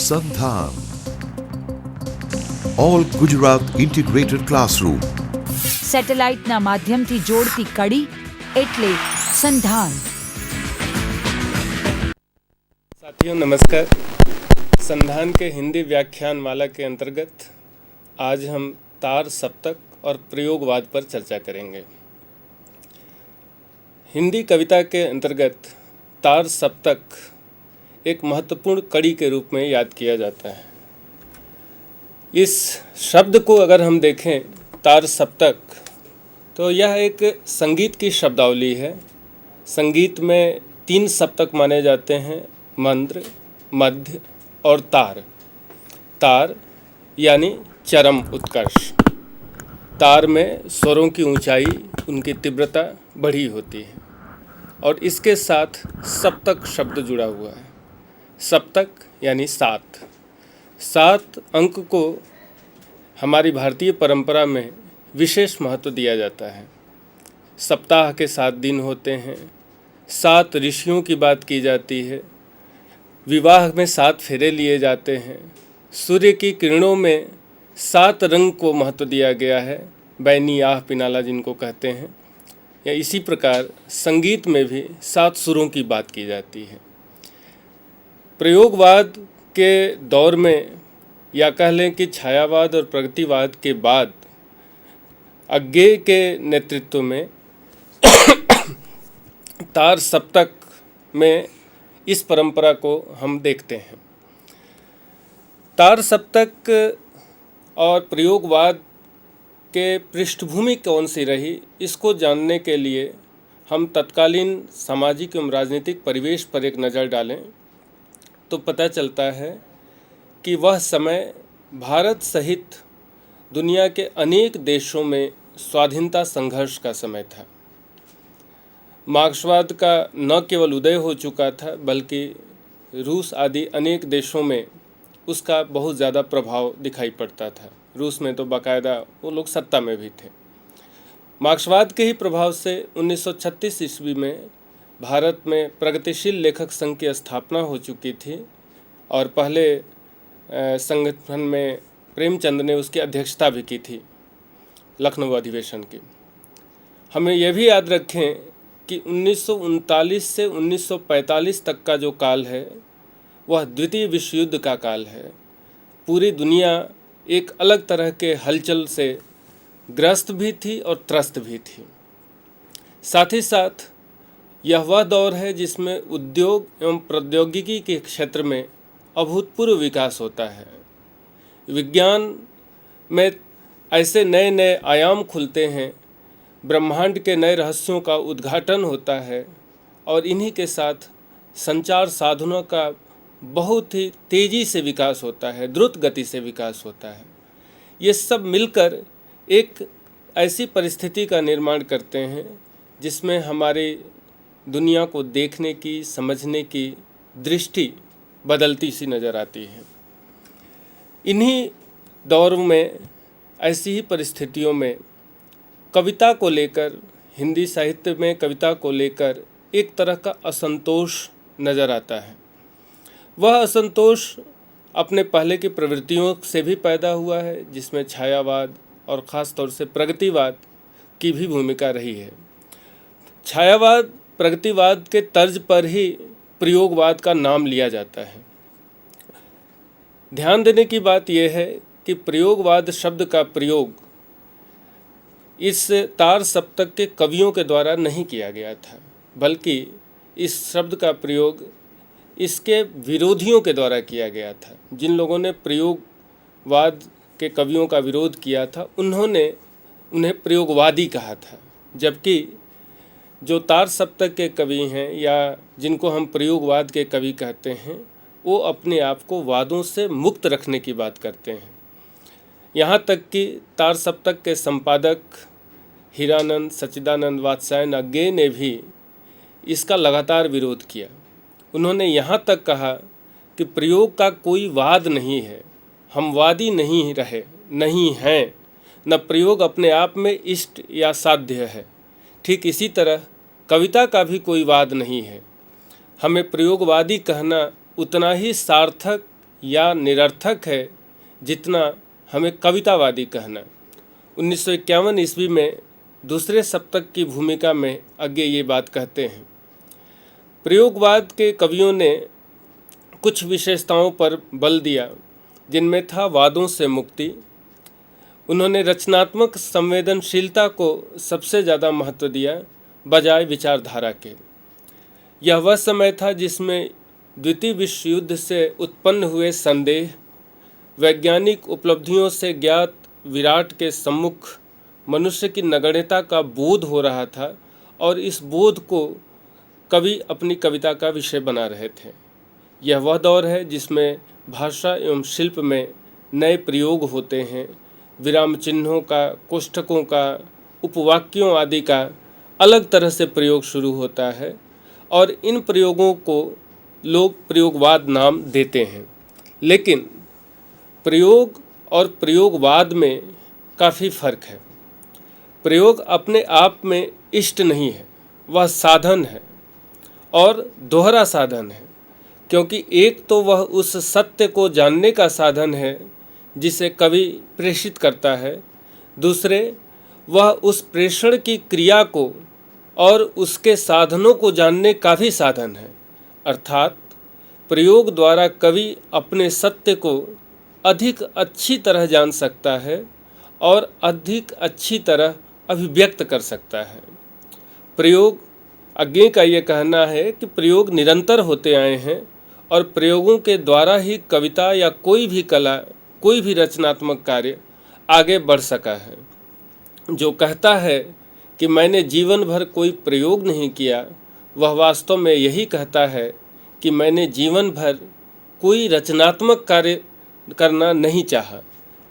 સંધાન all Gujarat integrated classroom સેટેલાઇટના માધ્યમથી જોડતી કડી એટલે સંધાન। साथियों नमस्कार। संधान के हिंदी व्याख्यान माला के अंतर्गत आज हम तार सप्तक और प्रयोगवाद पर चर्चा करेंगे। हिंदी कविता के अंतर्गत तार सप्तक एक महत्वपूर्ण कड़ी के रूप में याद किया जाता है। इस शब्द को अगर हम देखें तार सप्तक, तो यह एक संगीत की शब्दावली है। संगीत में 3 सप्तक माने जाते हैं, मंद्र, मध्य और तार। तार यानी चरम उत्कर्ष। तार में स्वरों की ऊंचाई, उनकी तीव्रता बढ़ी होती है और इसके साथ सप्तक शब्द जुड़ा हुआ है। सप्तक यानी 7। 7 अंक को हमारी भारतीय परंपरा में विशेष महत्व दिया जाता है। सप्ताह के 7 दिन होते हैं। 7 ऋषियों की बात की जाती है। विवाह में 7 फेरे लिए जाते हैं। सूर्य की किरणों में 7 रंग को महत्व दिया गया है, बैनी आह पिनाला जिनको कहते हैं। या इसी प्रकार संगीत में भी 7 सुरों की बात की जाती है। प्रयोगवाद के दौर में, या कह लें कि छायावाद और प्रगतिवाद के बाद, अज्ञेय के नेतृत्व में तार सप्तक में इस परंपरा को हम देखते हैं। तार सप्तक और प्रयोगवाद के पृष्ठभूमि कौन सी रही, इसको जानने के लिए हम तत्कालीन सामाजिक एवं राजनीतिक परिवेश पर एक नज़र डालें तो पता चलता है कि वह समय भारत सहित दुनिया के अनेक देशों में स्वाधीनता संघर्ष का समय था। मार्क्सवाद का न केवल उदय हो चुका था, बल्कि रूस आदि अनेक देशों में उसका बहुत ज़्यादा प्रभाव दिखाई पड़ता था। रूस में तो बाकायदा वो लोग सत्ता में भी थे। मार्क्सवाद के ही प्रभाव से 1936 ईस्वी में भारत में प्रगतिशील लेखक संघ की स्थापना हो चुकी थी और पहले संगठन में प्रेमचंद ने उसकी अध्यक्षता भी की थी, लखनऊ अधिवेशन की। हमें यह भी याद रखें कि 1939 से 1945 तक का जो काल है वह द्वितीय विश्व युद्ध का काल है। पूरी दुनिया एक अलग तरह के हलचल से ग्रस्त भी थी और त्रस्त भी थी। साथ ही साथ यह वह दौर है जिसमें उद्योग एवं प्रौद्योगिकी के क्षेत्र में अभूतपूर्व विकास होता है। विज्ञान में ऐसे नए नए आयाम खुलते हैं, ब्रह्मांड के नए रहस्यों का उद्घाटन होता है और इन्हीं के साथ संचार साधनों का बहुत ही तेज़ी से विकास होता है, द्रुत गति से विकास होता है। ये सब मिलकर एक ऐसी परिस्थिति का निर्माण करते हैं जिसमें हमारी दुनिया को देखने की, समझने की दृष्टि बदलती सी नज़र आती है। इन्हीं दौर में, ऐसी ही परिस्थितियों में कविता को लेकर, हिंदी साहित्य में कविता को लेकर एक तरह का असंतोष नज़र आता है। वह असंतोष अपने पहले की प्रवृत्तियों से भी पैदा हुआ है, जिसमें छायावाद और ख़ास तौर से प्रगतिवाद की भी भूमिका रही है। छायावाद प्रगतिवाद के तर्ज पर ही प्रयोगवाद का नाम लिया जाता है। ध्यान देने की बात यह है कि प्रयोगवाद शब्द का प्रयोग इस तार सप्तक के कवियों के द्वारा नहीं किया गया था, बल्कि इस शब्द का प्रयोग इसके विरोधियों के द्वारा किया गया था। जिन लोगों ने प्रयोगवाद के कवियों का विरोध किया था, उन्होंने उन्हें प्रयोगवादी कहा था। जबकि जो तार सप्तक के कवि हैं या जिनको हम प्रयोगवाद के कवि कहते हैं, वो अपने आप को वादों से मुक्त रखने की बात करते हैं। यहाँ तक कि तार सप्तक के संपादक हीरानंद सच्चिदानंद वात्स्यायन अज्ञेय ने भी इसका लगातार विरोध किया। उन्होंने यहाँ तक कहा कि प्रयोग का कोई वाद नहीं है, हम वादी नहीं रहे, नहीं हैं, न प्रयोग अपने आप में इष्ट या साध्य है। ठीक इसी तरह कविता का भी कोई वाद नहीं है, हमें प्रयोगवादी कहना उतना ही सार्थक या निरर्थक है जितना हमें कवितावादी कहना। 1951 ईस्वी में दूसरे सप्तक की भूमिका में अज्ञे ये बात कहते हैं। प्रयोगवाद के कवियों ने कुछ विशेषताओं पर बल दिया जिनमें था वादों से मुक्ति। उन्होंने रचनात्मक संवेदनशीलता को सबसे ज़्यादा महत्व दिया बजाय विचारधारा के। यह वह समय था जिसमें द्वितीय विश्व युद्ध से उत्पन्न हुए संदेह, वैज्ञानिक उपलब्धियों से ज्ञात विराट के सम्मुख मनुष्य की नगण्यता का बोध हो रहा था और इस बोध को कवि अपनी कविता का विषय बना रहे थे। यह वह दौर है जिसमें भाषा एवं शिल्प में नए प्रयोग होते हैं। विराम चिन्हों का, कोष्ठकों का, उपवाक्यों आदि का अलग तरह से प्रयोग शुरू होता है और इन प्रयोगों को लोग प्रयोगवाद नाम देते हैं। लेकिन प्रयोग और प्रयोगवाद में काफ़ी फर्क है। प्रयोग अपने आप में इष्ट नहीं है, वह साधन है और दोहरा साधन है, क्योंकि एक तो वह उस सत्य को जानने का साधन है जिसे कवि प्रेषित करता है, दूसरे वह उस प्रेषण की क्रिया को और उसके साधनों को जानने का भी साधन है। अर्थात प्रयोग द्वारा कवि अपने सत्य को अधिक अच्छी तरह जान सकता है और अधिक अच्छी तरह अभिव्यक्त कर सकता है। प्रयोग, अज्ञे का ये कहना है कि प्रयोग निरंतर होते आए हैं और प्रयोगों के द्वारा ही कविता या कोई भी कला, कोई भी रचनात्मक कार्य आगे बढ़ सका है। जो कहता है कि मैंने जीवन भर कोई प्रयोग नहीं किया, वह वास्तव में यही कहता है कि मैंने जीवन भर कोई रचनात्मक कार्य करना नहीं चाहा।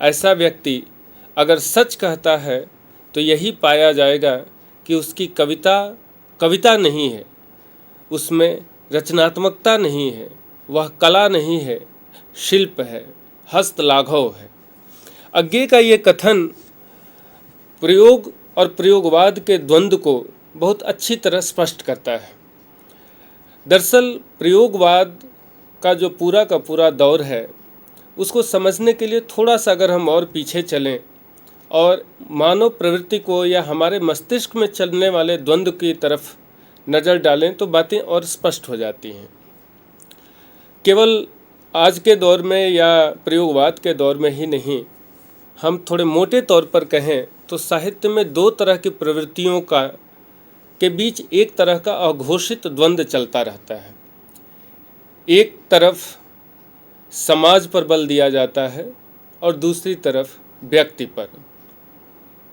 ऐसा व्यक्ति अगर सच कहता है तो यही पाया जाएगा कि उसकी कविता कविता नहीं है, उसमें रचनात्मकता नहीं है, वह कला नहीं है, शिल्प है, हस्तलाघव है। अज्ञे का ये कथन प्रयोग और प्रयोगवाद के द्वंद्व को बहुत अच्छी तरह स्पष्ट करता है। दरअसल प्रयोगवाद का जो पूरा का पूरा दौर है, उसको समझने के लिए थोड़ा सा अगर हम और पीछे चलें और मानव प्रवृत्ति को या हमारे मस्तिष्क में चलने वाले द्वंद्व की तरफ नज़र डालें तो बातें और स्पष्ट हो जाती हैं। केवल आज के दौर में या प्रयोगवाद के दौर में ही नहीं, हम थोड़े मोटे तौर पर कहें तो साहित्य में दो तरह की प्रवृत्तियों के बीच एक तरह का अघोषित द्वंद्व चलता रहता है। एक तरफ समाज पर बल दिया जाता है और दूसरी तरफ व्यक्ति पर।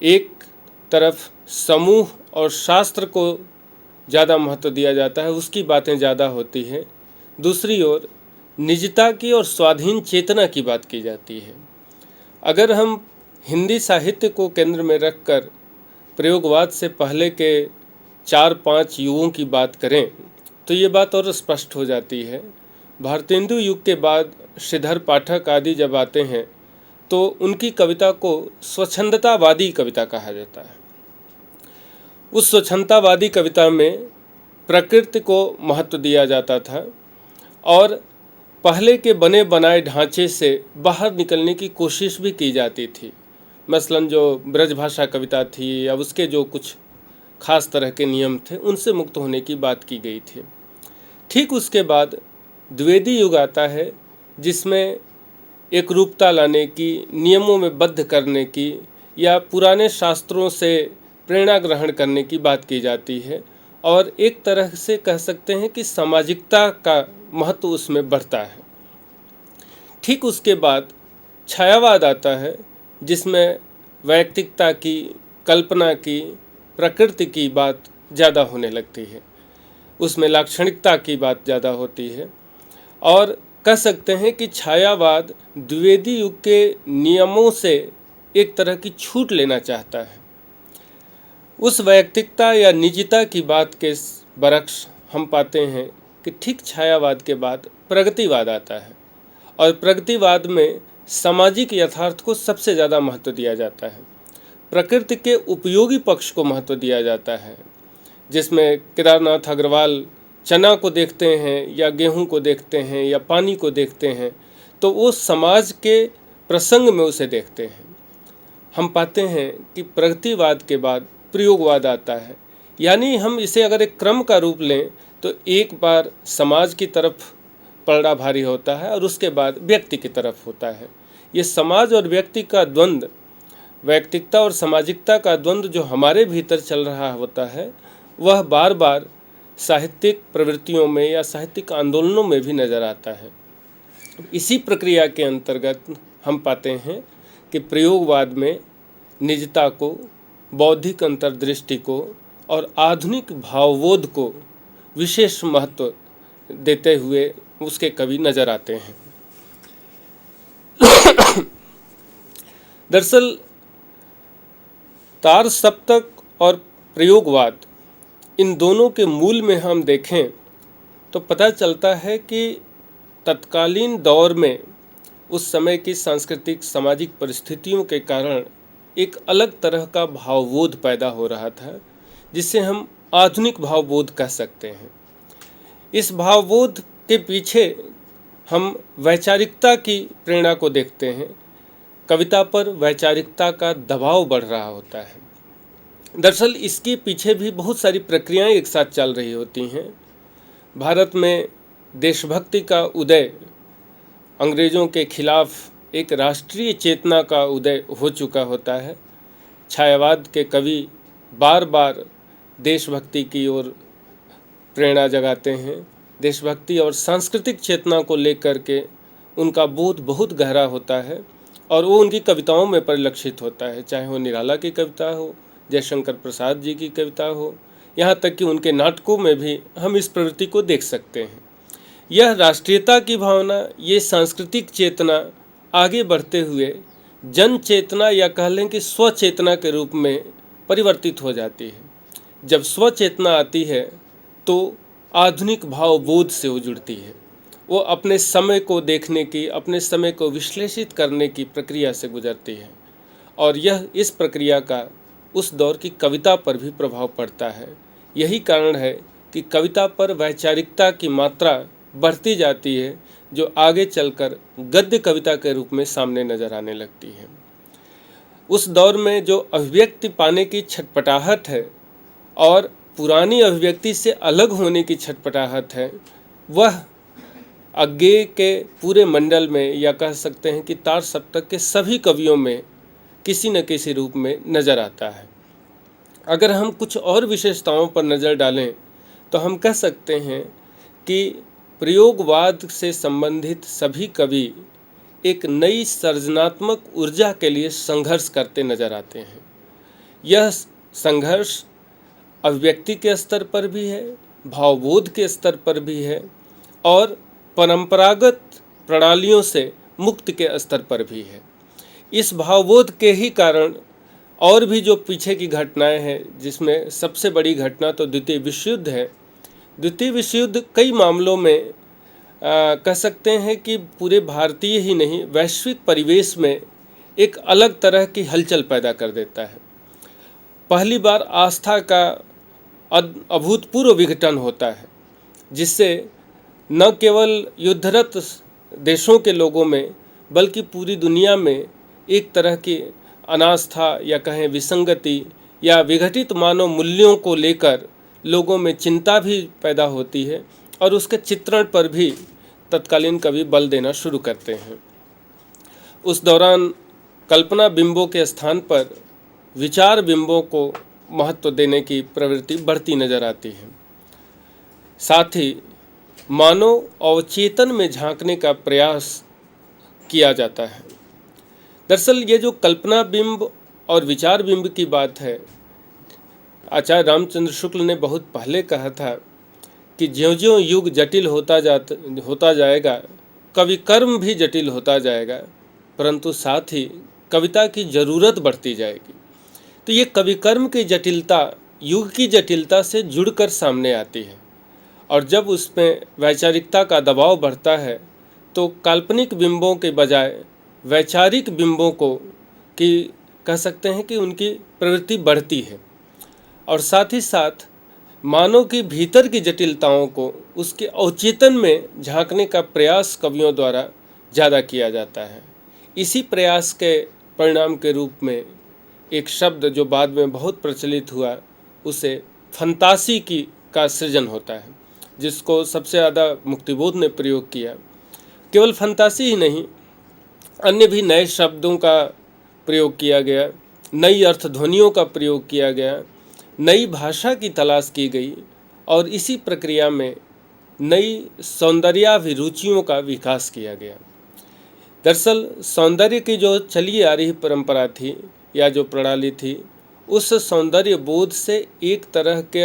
एक तरफ समूह और शास्त्र को ज़्यादा महत्व दिया जाता है, उसकी बातें ज़्यादा होती हैं। दूसरी ओर निजता की और स्वाधीन चेतना की बात की जाती है। अगर हम हिंदी साहित्य को केंद्र में रखकर प्रयोगवाद से पहले के 4-5 युगों की बात करें तो ये बात और स्पष्ट हो जाती है। भारतेंदु युग के बाद श्रीधर पाठक आदि जब आते हैं तो उनकी कविता को स्वच्छंदतावादी कविता कहा जाता है। उस स्वच्छंदतावादी कविता में प्रकृति को महत्व दिया जाता था और पहले के बने बनाए ढांचे से बाहर निकलने की कोशिश भी की जाती थी। मसलन जो ब्रजभाषा कविता थी या उसके जो कुछ खास तरह के नियम थे, उनसे मुक्त होने की बात की गई थी। ठीक उसके बाद द्विवेदी युग आता है जिसमें एक रूपता लाने की, नियमों में बद्ध करने की या पुराने शास्त्रों से प्रेरणा ग्रहण करने की बात की जाती है और एक तरह से कह सकते हैं कि सामाजिकता का महत्व उसमें बढ़ता है। ठीक उसके बाद छायावाद आता है जिसमें वैयक्तिकता की, कल्पना की, प्रकृति की बात ज़्यादा होने लगती है, उसमें लाक्षणिकता की बात ज़्यादा होती है और कह सकते हैं कि छायावाद द्विवेदी युग के नियमों से एक तरह की छूट लेना चाहता है। उस वैयक्तिकता या निजता की बात के बरक्स हम पाते हैं कि ठीक छायावाद के बाद प्रगतिवाद आता है और प्रगतिवाद में सामाजिक यथार्थ को सबसे ज़्यादा महत्व दिया जाता है। प्रकृति के उपयोगी पक्ष को महत्व दिया जाता है, जिसमें केदारनाथ अग्रवाल चना को देखते हैं या गेहूं को देखते हैं या पानी को देखते हैं तो वो समाज के प्रसंग में उसे देखते हैं। हम पाते हैं कि प्रगतिवाद के बाद प्रयोगवाद आता है, यानी हम इसे अगर एक क्रम का रूप लें तो एक बार समाज की तरफ पलड़ा भारी होता है और उसके बाद व्यक्ति की तरफ होता है। ये समाज और व्यक्ति का द्वंद्व, वैयक्तिकता और सामाजिकता का द्वंद्व जो हमारे भीतर चल रहा होता है, वह बार बार साहित्यिक प्रवृत्तियों में या साहित्यिक आंदोलनों में भी नज़र आता है। इसी प्रक्रिया के अंतर्गत हम पाते हैं कि प्रयोगवाद में निजता को, बौद्धिक अंतर्दृष्टि को और आधुनिक भावबोध को विशेष महत्व देते हुए उसके कवि नजर आते हैं। दरअसल तार सप्तक और प्रयोगवाद, इन दोनों के मूल में हम देखें तो पता चलता है कि तत्कालीन दौर में उस समय की सांस्कृतिक सामाजिक परिस्थितियों के कारण एक अलग तरह का भावबोध पैदा हो रहा था, जिसे हम आधुनिक भावबोध कह सकते हैं। इस भावबोध के पीछे हम वैचारिकता की प्रेरणा को देखते हैं। कविता पर वैचारिकता का दबाव बढ़ रहा होता है। दरअसल इसके पीछे भी बहुत सारी प्रक्रियाएं एक साथ चल रही होती हैं। भारत में देशभक्ति का उदय, अंग्रेज़ों के खिलाफ एक राष्ट्रीय चेतना का उदय हो चुका होता है। छायावाद के कवि बार बार देशभक्ति की ओर प्रेरणा जगाते हैं। देशभक्ति और सांस्कृतिक चेतना को लेकर के उनका बोध बहुत गहरा होता है और वो उनकी कविताओं में परिलक्षित होता है, चाहे वो निराला की कविता हो, जयशंकर प्रसाद जी की कविता हो, यहाँ तक कि उनके नाटकों में भी हम इस प्रवृत्ति को देख सकते हैं। यह राष्ट्रीयता की भावना, ये सांस्कृतिक चेतना आगे बढ़ते हुए जन चेतना या कह लें कि स्वचेतना के रूप में परिवर्तित हो जाती है। जब स्वचेतना आती है तो आधुनिक भावबोध से वो जुड़ती है। वो अपने समय को देखने की, अपने समय को विश्लेषित करने की प्रक्रिया से गुजरती है और यह इस प्रक्रिया का उस दौर की कविता पर भी प्रभाव पड़ता है। यही कारण है कि कविता पर वैचारिकता की मात्रा बढ़ती जाती है, जो आगे चलकर गद्य कविता के रूप में सामने नजर आने लगती है। उस दौर में जो अभिव्यक्ति पाने की छटपटाहट है और पुरानी अभिव्यक्ति से अलग होने की छटपटाहट है, वह अज्ञेय के पूरे मंडल में या कह सकते हैं कि तार सप्तक के सभी कवियों में किसी न किसी रूप में नज़र आता है। अगर हम कुछ और विशेषताओं पर नज़र डालें तो हम कह सकते हैं कि प्रयोगवाद से संबंधित सभी कवि एक नई सृजनात्मक ऊर्जा के लिए संघर्ष करते नजर आते हैं। यह संघर्ष अभिव्यक्ति के स्तर पर भी है, भावबोध के स्तर पर भी है और परंपरागत प्रणालियों से मुक्त के स्तर पर भी है। इस भावबोध के ही कारण और भी जो पीछे की घटनाएं हैं, जिसमें सबसे बड़ी घटना तो द्वितीय विश्व युद्ध है। द्वितीय विश्व युद्ध कई मामलों में कह सकते हैं कि पूरे भारतीय ही नहीं, वैश्विक परिवेश में एक अलग तरह की हलचल पैदा कर देता है। पहली बार आस्था का अभूतपूर्व विघटन होता है, जिससे न केवल युद्धरत देशों के लोगों में बल्कि पूरी दुनिया में एक तरह की अनास्था या कहें विसंगति या विघटित मानव मूल्यों को लेकर लोगों में चिंता भी पैदा होती है और उसके चित्रण पर भी तत्कालीन कवि बल देना शुरू करते हैं। उस दौरान कल्पना बिंबों के स्थान पर विचार बिंबों को महत्व देने की प्रवृत्ति बढ़ती नजर आती है। साथ ही मानव अवचेतन में झांकने का प्रयास किया जाता है। दरअसल ये जो कल्पना बिंब और विचार बिंब की बात है, आचार्य रामचंद्र शुक्ल ने बहुत पहले कहा था कि ज्यों-ज्यों युग जटिल होता जाएगा, कवि कर्म भी जटिल होता जाएगा, परंतु साथ ही कविता की ज़रूरत बढ़ती जाएगी। तो ये कवि कर्म की जटिलता युग की जटिलता से जुड़कर सामने आती है और जब उसमें वैचारिकता का दबाव बढ़ता है तो काल्पनिक बिंबों के बजाय वैचारिक बिंबों को की कह सकते हैं कि उनकी प्रवृत्ति बढ़ती है और साथ ही साथ मानव की भीतर की जटिलताओं को उसके अवचेतन में झांकने का प्रयास कवियों द्वारा ज़्यादा किया जाता है। इसी प्रयास के परिणाम के रूप में एक शब्द जो बाद में बहुत प्रचलित हुआ, उसे फंतासी की का सृजन होता है, जिसको सबसे ज़्यादा मुक्तिबोध ने प्रयोग किया। केवल फंतासी ही नहीं, अन्य भी नए शब्दों का प्रयोग किया गया, नई अर्थध्वनियों का प्रयोग किया गया, नई भाषा की तलाश की गई और इसी प्रक्रिया में नई सौंदर्याभिरुचियों का विकास किया गया। दरअसल सौंदर्य की जो चली आ रही परंपरा थी या जो प्रणाली थी, उस सौंदर्य बोध से एक तरह के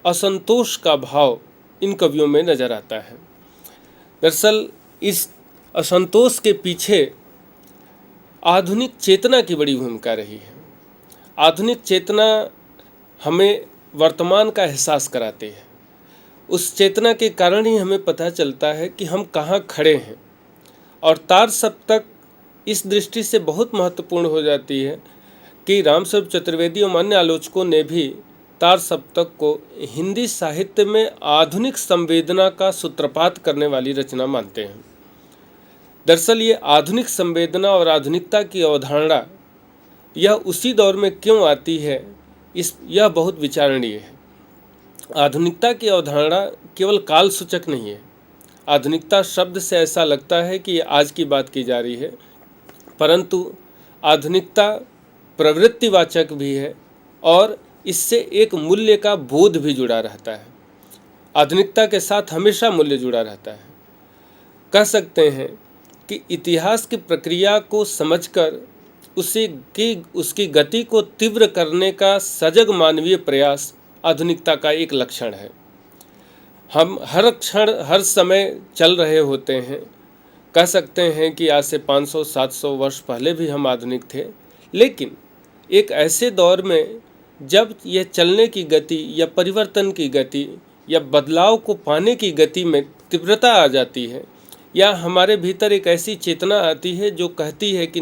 असंतोष का भाव इन कवियों में नज़र आता है। दरअसल इस असंतोष के पीछे आधुनिक चेतना की बड़ी भूमिका रही है। आधुनिक चेतना हमें वर्तमान का एहसास कराती है। उस चेतना के कारण ही हमें पता चलता है कि हम कहाँ खड़े हैं। और तार सप्तक इस दृष्टि से बहुत महत्वपूर्ण हो जाती है कि रामस्वरूप चतुर्वेदी और अन्य आलोचकों ने भी तार सप्तक को हिंदी साहित्य में आधुनिक संवेदना का सूत्रपात करने वाली रचना मानते हैं। दरअसल ये आधुनिक संवेदना और आधुनिकता की अवधारणा यह उसी दौर में क्यों आती है, यह बहुत विचारणीय है। आधुनिकता की अवधारणा केवल काल सूचक नहीं है। आधुनिकता शब्द से ऐसा लगता है कि आज की बात की जा रही है, परंतु आधुनिकता प्रवृत्तिवाचक भी है और इससे एक मूल्य का बोध भी जुड़ा रहता है। आधुनिकता के साथ हमेशा मूल्य जुड़ा रहता है। कह सकते हैं कि इतिहास की प्रक्रिया को समझकर उसकी गति को तीव्र करने का सजग मानवीय प्रयास आधुनिकता का एक लक्षण है। हम हर क्षण हर समय चल रहे होते हैं। कह सकते हैं कि आज से 500-700 वर्ष पहले भी हम आधुनिक थे, लेकिन एक ऐसे दौर में जब यह चलने की गति या परिवर्तन की गति या बदलाव को पाने की गति में तीव्रता आ जाती है, या हमारे भीतर एक ऐसी चेतना आती है जो कहती है कि